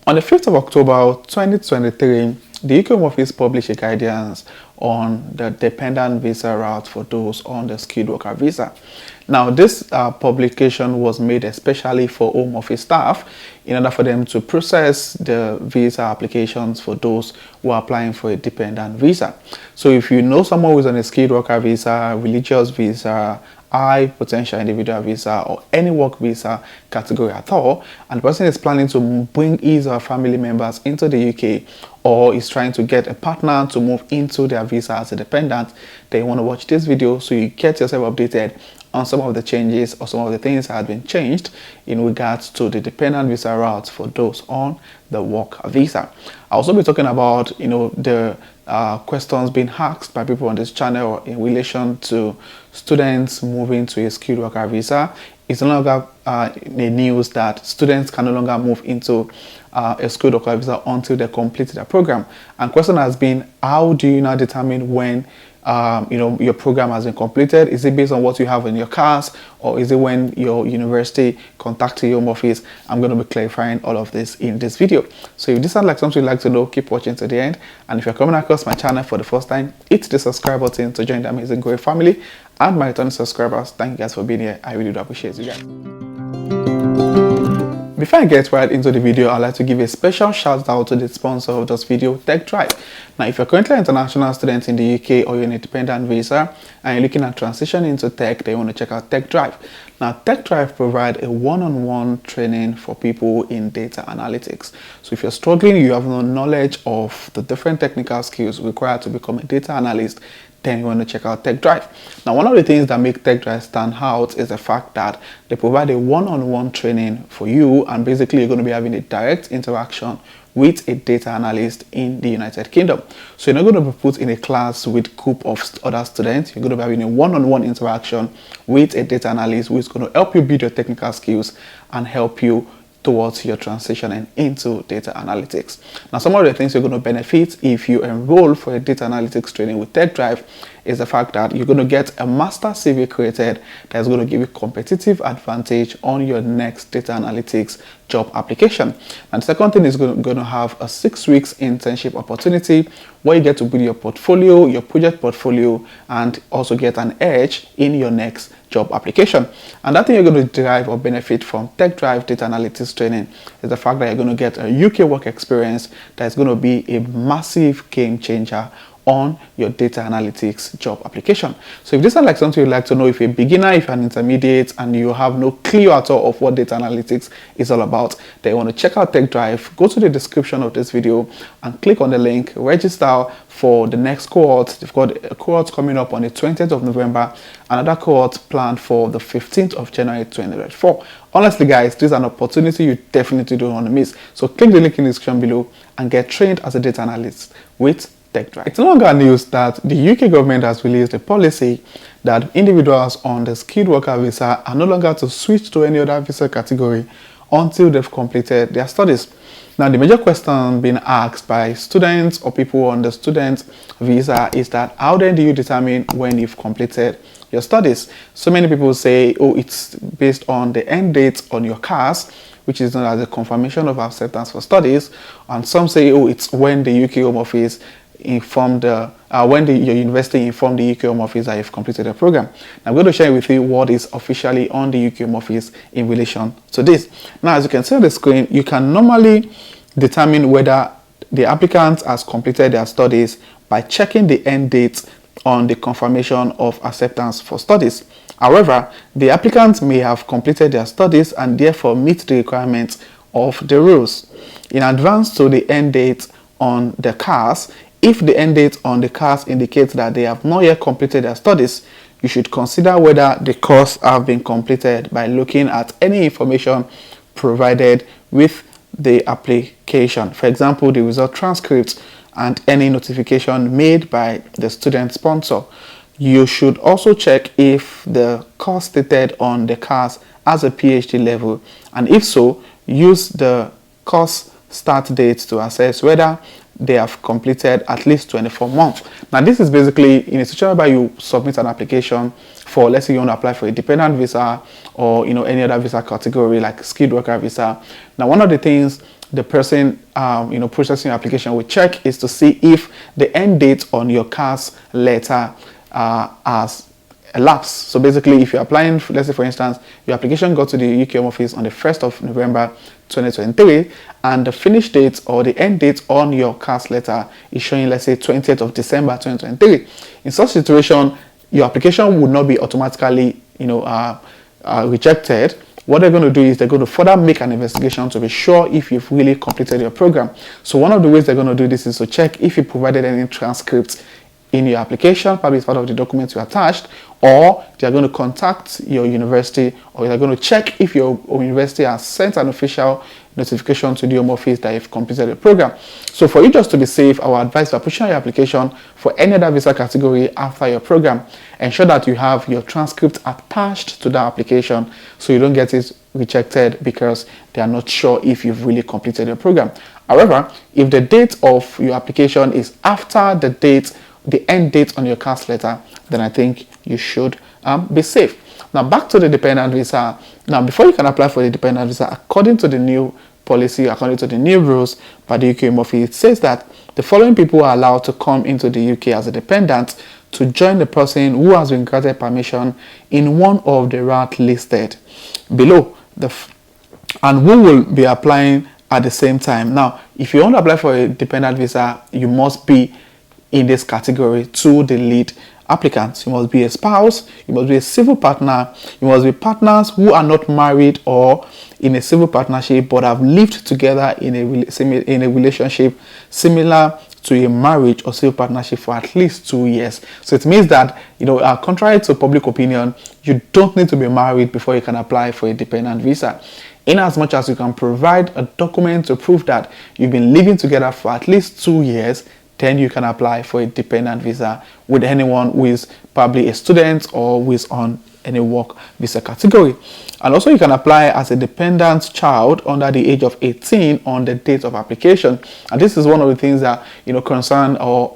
On the 5th of October 2023, the UK Home Office published a guidance on the dependent visa route for those on the skilled worker visa. Now, this publication was made especially for Home Office staff in order for them to process the visa applications for those who are applying for a dependent visa. So if you know someone who is on a skilled worker visa, religious visa, high potential individual visa, or any work visa category at all, and the person is planning to bring his or family members into the UK, or is trying to get a partner to move into their visa as a dependent, then you want to watch this video so you get yourself updated on some of the changes or some of the things that have been changed in regards to the dependent visa route for those on the work visa. I'll also be talking about, the questions being asked by people on this channel in relation to students moving to a skilled worker visa. It's no longer the news that students can no longer move into a skilled worker visa until they complete their program. And question has been, how do you now determine when your program has been completed? Is it based on what you have in your cars, or is it when your university contacts your home office? I'm going to be clarifying all of this in this video. So if this sounds like something you'd like to know, keep watching to the end. And if you're coming across my channel for the first time, hit the subscribe button to join the amazing growing family. And my returning subscribers, thank you guys for being here. I really do appreciate you guys. Before I get right into the video, I'd like to give a special shout out to the sponsor of this video, Tech Drive. Now, if you're currently an international student in the UK, or you're on a dependent visa and you're looking at transitioning into tech, then you want to check out Tech Drive. Now, Tech Drive provides a one-on-one training for people in data analytics. So if you're struggling, you have no knowledge of the different technical skills required to become a data analyst, then you want to check out Tech Drive. Now, one of the things that make Tech Drive stand out is the fact that they provide a one-on-one training for you, and basically you're going to be having a direct interaction with a data analyst in the United Kingdom. So you're not going to be put in a class with a group of other students. You're going to be having a one-on-one interaction with a data analyst who is going to help you build your technical skills and help you towards your transition and into data analytics. Now, some of the things you're going to benefit if you enroll for a data analytics training with Tech Drive is the fact that you're going to get a master CV created that's going to give you competitive advantage on your next data analytics job application. And the second thing is going to have a 6 weeks internship opportunity where you get to build your portfolio, your project portfolio, and also get an edge in your next job application. And that thing you're going to derive or benefit from Tech Drive data analytics training is the fact that you're going to get a UK work experience that is going to be a massive game changer on your data analytics job application. So if this is like something you'd like to know, if you're a beginner, if you're an intermediate, and you have no clue at all of what data analytics is all about, then you want to check out Tech Drive, go to the description of this video and click on the link, register for the next cohort. They've got a cohort coming up on the 20th of November, another cohort planned for the 15th of January 2024. Honestly, guys, this is an opportunity you definitely don't want to miss. So click the link in the description below and get trained as a data analyst with Tech Drive. It's no longer news that the UK government has released a policy that individuals on the skilled worker visa are no longer to switch to any other visa category until they've completed their studies. Now, the major question being asked by students or people on the student visa is that how then do you determine when you've completed your studies? So many people say, oh, it's based on the end date on your CAS, which is known as a confirmation of acceptance for studies. And some say, oh, it's when the UK Home Office informed your university informed the UK Home Office that you've completed the program. Now, I'm going to share with you what is officially on the UK Home Office in relation to this. Now, as you can see on the screen, you can normally determine whether the applicant has completed their studies by checking the end date on the confirmation of acceptance for studies. However, the applicant may have completed their studies and therefore meet the requirements of the rules. In advance to the end date on the CAS, if the end date on the CAS indicates that they have not yet completed their studies, you should consider whether the course have been completed by looking at any information provided with the application. For example, the result transcript and any notification made by the student sponsor. You should also check if the course stated on the CAS has a PhD level, and if so, use the course start date to assess whether they have completed at least 24 months. Now, this is basically in a situation where you submit an application for, let's say you want to apply for a dependent visa or any other visa category like skilled worker visa. Now, one of the things the person processing your application will check is to see if the end date on your CAS letter has elapsed. So basically, if you're applying, let's say for instance, your application got to the UK Home Office on the 1st of November 2023, and the finish date or the end date on your CAS letter is showing, let's say, 20th of December 2023. In such situation, your application would not be automatically, rejected. What they're going to do is they're going to further make an investigation to be sure if you've really completed your program. So one of the ways they're going to do this is to check if you provided any transcripts in your application, probably it's part of the documents you attached, or they're going to contact your university, or they're going to check if your university has sent an official notification to the Home Office that you've completed the program. So for you just to be safe, I would advise for pushing your application for any other visa category after your program. Ensure that you have your transcript attached to that application so you don't get it rejected because they are not sure if you've really completed your program. However, if the date of your application is after the end date on your CAS letter, then I think you should be safe. Now back to the dependent visa. Now before you can apply for the dependent visa, according to the new policy, according to the new rules by the UK Home Office, it says that the following people are allowed to come into the UK as a dependent to join the person who has been granted permission in one of the routes listed below, and who will be applying at the same time. Now, if you want to apply for a dependent visa, you must be in this category to the lead applicants. You must be a spouse, you must be a civil partner, you must be partners who are not married or in a civil partnership but have lived together in a relationship similar to a marriage or civil partnership for at least 2 years. So it means that, contrary to public opinion, you don't need to be married before you can apply for a dependent visa. In as much as you can provide a document to prove that you've been living together for at least 2 years, then you can apply for a dependent visa with anyone who is probably a student or who is on any work visa category. And also you can apply as a dependent child under the age of 18 on the date of application. And this is one of the things that concern or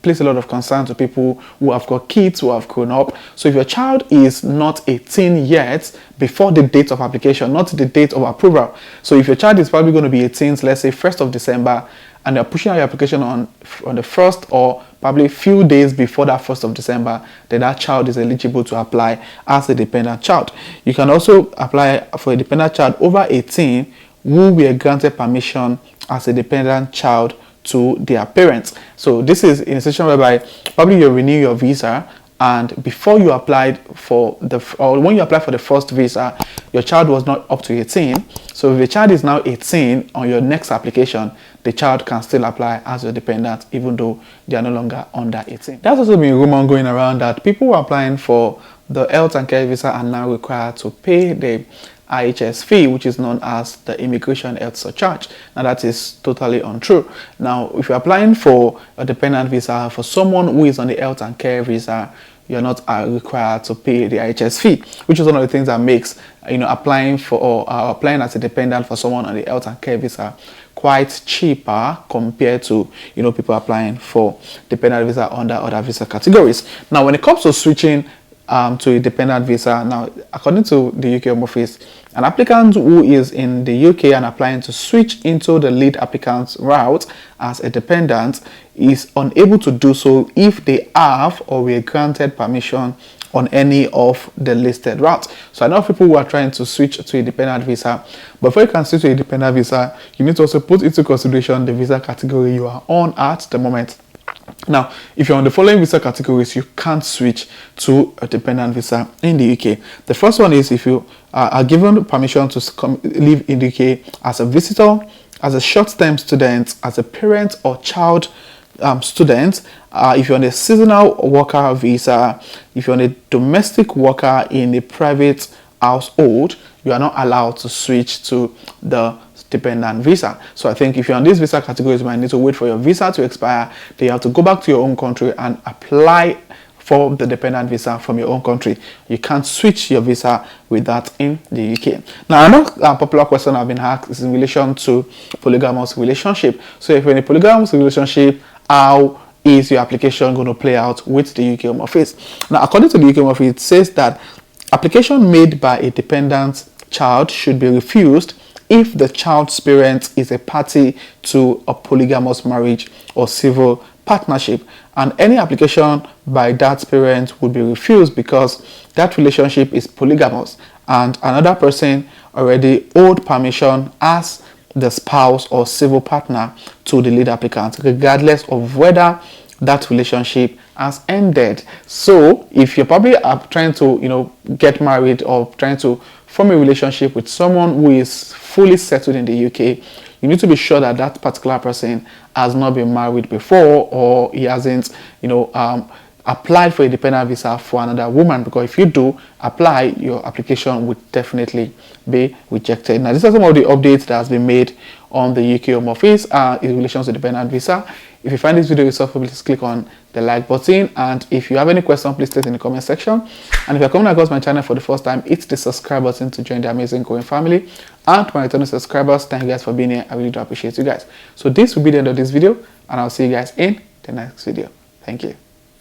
place a lot of concern to people who have got kids who have grown up. So if your child is not 18 yet before the date of application, not the date of approval. So if your child is probably going to be 18, let's say 1st of December, and they're pushing out your application on the 1st or probably a few days before that 1st of December, then that child is eligible to apply as a dependent child. You can also apply for a dependent child over 18 who were granted permission as a dependent child to their parents. So this is in a situation whereby probably you renew your visa, and before you applied for when you apply for the first visa, your child was not up to 18. So if the child is now 18 on your next application, the child can still apply as a dependent even though they are no longer under 18. There's also been a rumor going around that people who are applying for the health and care visa are now required to pay the IHS fee, which is known as the immigration health surcharge. Now that is totally untrue. Now if you're applying for a dependent visa for someone who is on the health and care visa, you're not required to pay the IHS fee, which is one of the things that makes applying as a dependent for someone on the health and care visa quite cheaper compared to people applying for dependent visa under other visa categories. Now when it comes to switching to a dependent visa, now according to the UK Home Office, an applicant who is in the UK and applying to switch into the lead applicant's route as a dependent is unable to do so if they have or were granted permission on any of the listed routes. So I know people who are trying to switch to a dependent visa, but before you can switch to a dependent visa, you need to also put into consideration the visa category you are on at the moment. Now, if you're on the following visa categories, you can't switch to a dependent visa in the UK. The first one is if you are given permission to live in the UK as a visitor, as a short-term student, as a parent or child student, if you're on a seasonal worker visa, if you're on a domestic worker in a private household, you are not allowed to switch to the dependent visa. So I think if you're on these visa categories, you might need to wait for your visa to expire. Then you have to go back to your own country and apply for the dependent visa from your own country. You can't switch your visa with that in the UK. Now, another popular question I've been asked is in relation to polygamous relationship. So if you're in a polygamous relationship, how is your application going to play out with the UK Home Office? Now, according to the UK Home Office, it says that application made by a dependent child should be refused if the child's parent is a party to a polygamous marriage or civil partnership, and any application by that parent would be refused because that relationship is polygamous and another person already owed permission as the spouse or civil partner to the lead applicant, regardless of whether that relationship has ended. So if you're probably trying to get married or trying to form a relationship with someone who is fully settled in the UK, you need to be sure that that particular person has not been married before, or he hasn't applied for a dependent visa for another woman, because if you do apply, your application would definitely be rejected. Now, these are some of the updates that has been made on the UK Home Office in relation to dependent visa. If you find this video useful, please click on the like button, and if you have any question, please state in the comment section. And if you're coming across my channel for the first time, hit the subscribe button to join the amazing growing family. And to my returning subscribers, thank you guys for being here. I really do appreciate you guys. So this will be the end of this video, and I'll see you guys in the next video. Thank you.